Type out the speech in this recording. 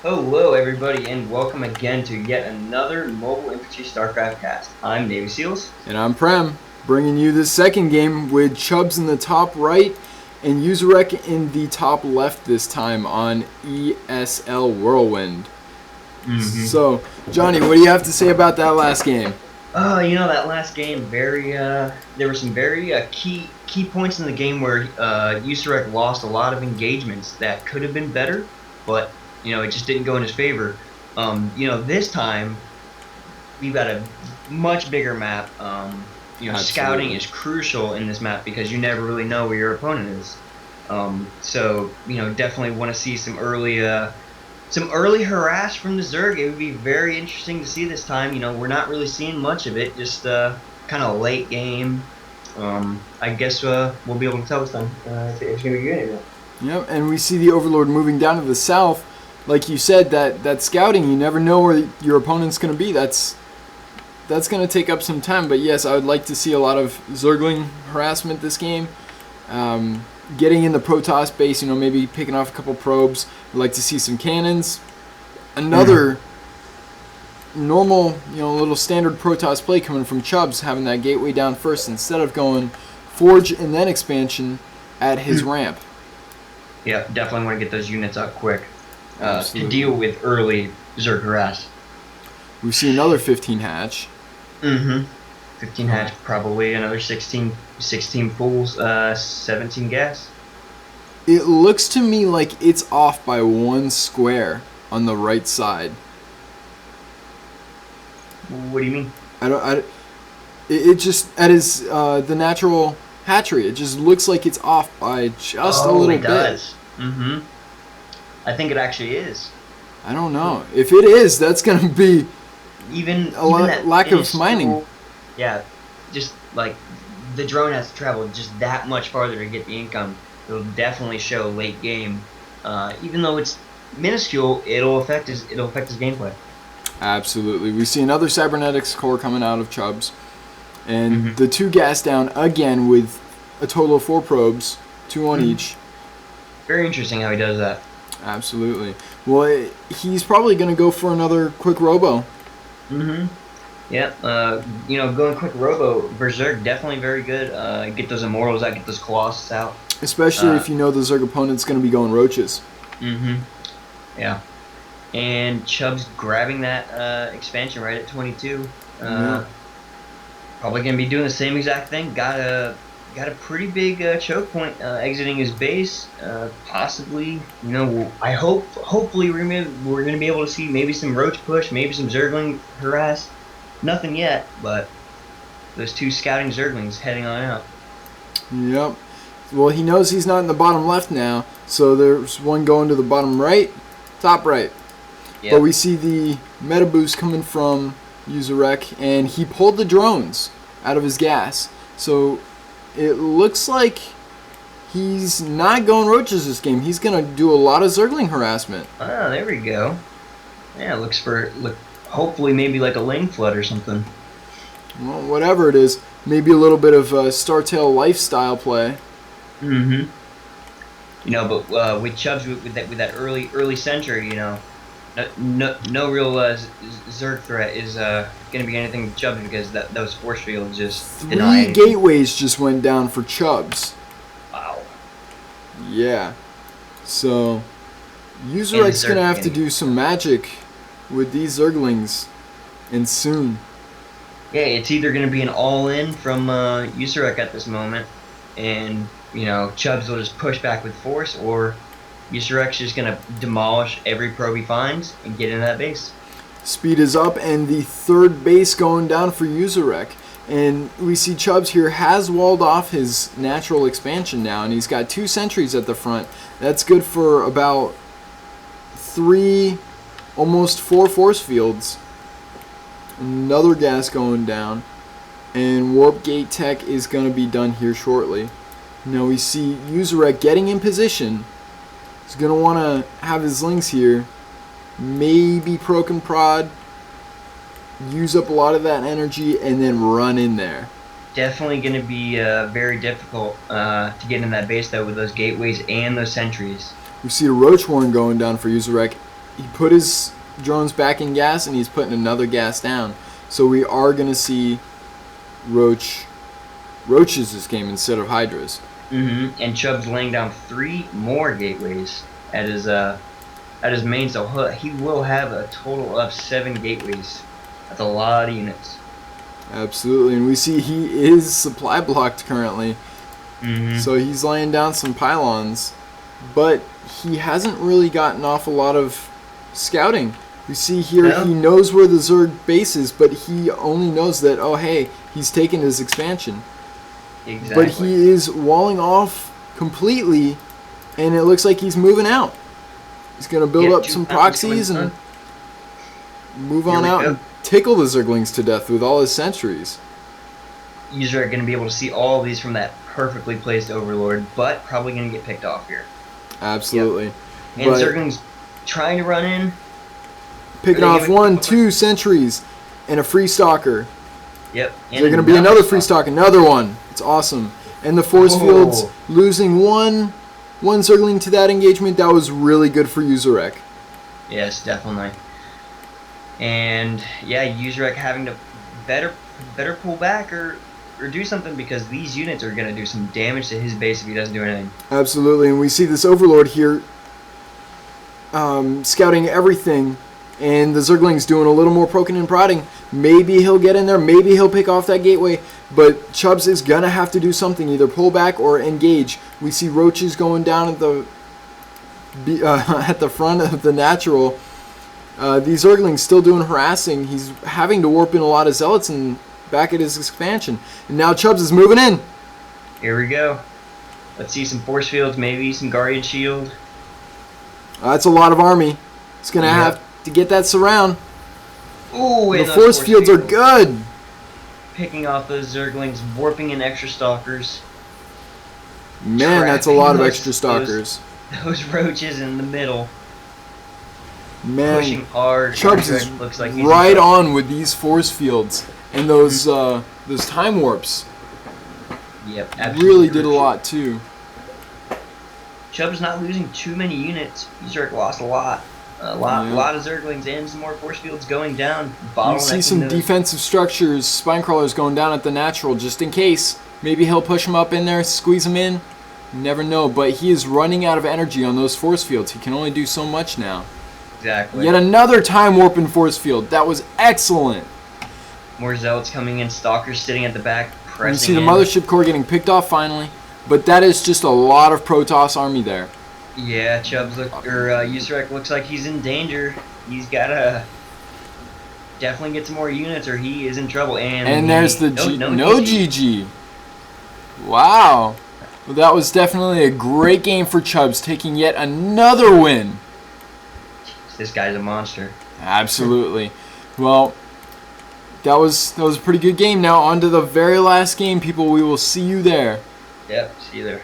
Hello, everybody, and welcome again to yet another Mobile Infantry StarCraft cast. I'm NavySeals. And I'm Prem, bringing you the second game with Chubz in the top right and Userek in the top left this time on ESL Whirlwind. So, Johnny, what do you have to say about that last game? That last game, there were some very key points in the game where Userek lost a lot of engagements that could have been better, but it just didn't go in his favor. This time we've got a much bigger map. Scouting is crucial in this map because you never really know where your opponent is. Definitely want to see some early harass from the Zerg. It would be very interesting to see this time. We're not really seeing much of it, just kind of late game. I guess we'll be able to tell this time. It's going to be good. Yep, and we see the Overlord moving down to the south. Like you said, that scouting, you never know where your opponent's going to be. That's going to take up some time. But yes, I would like to see a lot of Zergling harassment this game. Getting in the Protoss base, maybe picking off a couple probes. I'd like to see some cannons. Another normal, little standard Protoss play coming from Chubz, having that gateway down first instead of going Forge and then expansion at his ramp. Yeah, definitely want to get those units up quick to deal with early Zerg harass. We see another 15 hatch. 15 hatch, probably another 16 fools, 17 gas. It looks to me like it's off by one square on the right side. What do you mean? It just, at his, the natural hatchery, it just looks like it's off by just a little bit. It does. I think it actually is. I don't know. If it is, that's going to be even lack of mining. Yeah, just like the drone has to travel just that much farther to get the income. It'll definitely show late game. Even though it's minuscule, it'll affect his gameplay. Absolutely. We see another cybernetics core coming out of Chubz, and the 2 gas down again with a total of 4 probes, 2 on each. Very interesting how he does that. Absolutely. Well, he's probably going to go for another quick robo. Yep. Going quick robo, Berserk, definitely very good. Get those immortals out, get those colossus out. Especially if you know the Zerg opponent's going to be going roaches. Yeah. And Chubz grabbing that expansion right at 22. Probably going to be doing the same exact thing. Got a pretty big choke point exiting his base. Possibly, hopefully we're going to be able to see maybe some roach push, maybe some Zergling harass. Nothing yet, but those 2 scouting Zerglings heading on out. Yep. Well, he knows he's not in the bottom left now, so there's one going to the bottom right, top right. Yep. But we see the meta boost coming from Userek, and he pulled the drones out of his gas. So it looks like he's not going roaches this game. He's going to do a lot of Zergling harassment. Ah, there we go. Yeah, hopefully maybe like a lane flood or something. Well, whatever it is, maybe a little bit of Startail lifestyle play. But with Chubz with that early sentry, no real Zerg threat is going to be anything with Chubz because those force fields just deny 3 gateways just went down for Chubz. Wow. Yeah. So Userek's going to have to do some magic with these Zerglings, and soon. Yeah, it's either going to be an all-in from Userek at this moment, and Chubz will just push back with force, or Userek's just going to demolish every probe he finds and get into that base. Speed is up, and the 3rd base going down for Userek. And we see Chubz here has walled off his natural expansion now, and he's got 2 sentries at the front. That's good for about 3, almost 4 force fields. Another gas going down, and warp gate tech is going to be done here shortly. Now we see Userek getting in position. He's going to want to have his links here. Maybe proc and prod. Use up a lot of that energy and then run in there. Definitely going to be very difficult to get in that base though with those gateways and those sentries. We see a roach horn going down for Userek. he put his drones back in gas, and he's putting another gas down. So we are going to see roaches this game instead of hydras. And Chubz laying down 3 more gateways at his main, so he will have a total of 7 gateways. That's a lot of units. Absolutely, and we see he is supply blocked currently. So he's laying down some pylons, but he hasn't really gotten off a lot of scouting. We see here he knows where the Zerg base is, but he only knows that, oh hey, he's taken his expansion. Exactly. But he is walling off completely, and it looks like he's moving out. He's going to build up some proxies and move on out and tickle the Zerglings to death with all his sentries. Userek going to be able to see all of these from that perfectly placed Overlord, but probably going to get picked off here. Absolutely. And Zerglings trying to run in. Picking off 1, 2 sentries and a free stalker. Yep. Is there going to be another free stalker? Another one. It's awesome. And the force fields losing one Zergling to that engagement. That was really good for Userek. Yes, definitely. And yeah, Userek having to better pull back or do something, because these units are going to do some damage to his base if he doesn't do anything. Absolutely, and we see this Overlord here scouting everything, and the Zergling's doing a little more poking and prodding. Maybe he'll get in there, maybe he'll pick off that gateway, but Chubz is going to have to do something, either pull back or engage. We see roaches going down at the front of the natural. These Zerglings still doing harassing. He's having to warp in a lot of zealots and back at his expansion. And now Chubz is moving in. Here we go. Let's see some force fields, maybe some Guardian Shield. That's a lot of army. He's going to have to get that surround. Ooh, the force fields are good. Picking off those Zerglings, warping in extra stalkers. Man, that's a lot of extra stalkers. Those roaches in the middle. Man, pushing hard. Chubz is looks like right on with these force fields and those time warps. Yep, really did a lot too. Chubz not losing too many units. Userek lost a lot. A lot of Zerglings and some more force fields going down. You see some defensive structures, spine crawlers going down at the natural just in case. Maybe he'll push him up in there, squeeze him in. You never know, but he is running out of energy on those force fields. He can only do so much now. Exactly. Yet another time warp and force field. That was excellent. More zealots coming in, stalkers sitting at the back, pressing You see the mothership core getting picked off finally, but that is just a lot of Protoss army there. Yeah, Userek looks like he's in danger. He's gotta definitely get some more units, or he is in trouble. And there's the no GG. Wow, well, that was definitely a great game for Chubz, taking yet another win. This guy's a monster. Absolutely. Well, that was a pretty good game. Now on to the very last game, people. We will see you there. Yep, see you there.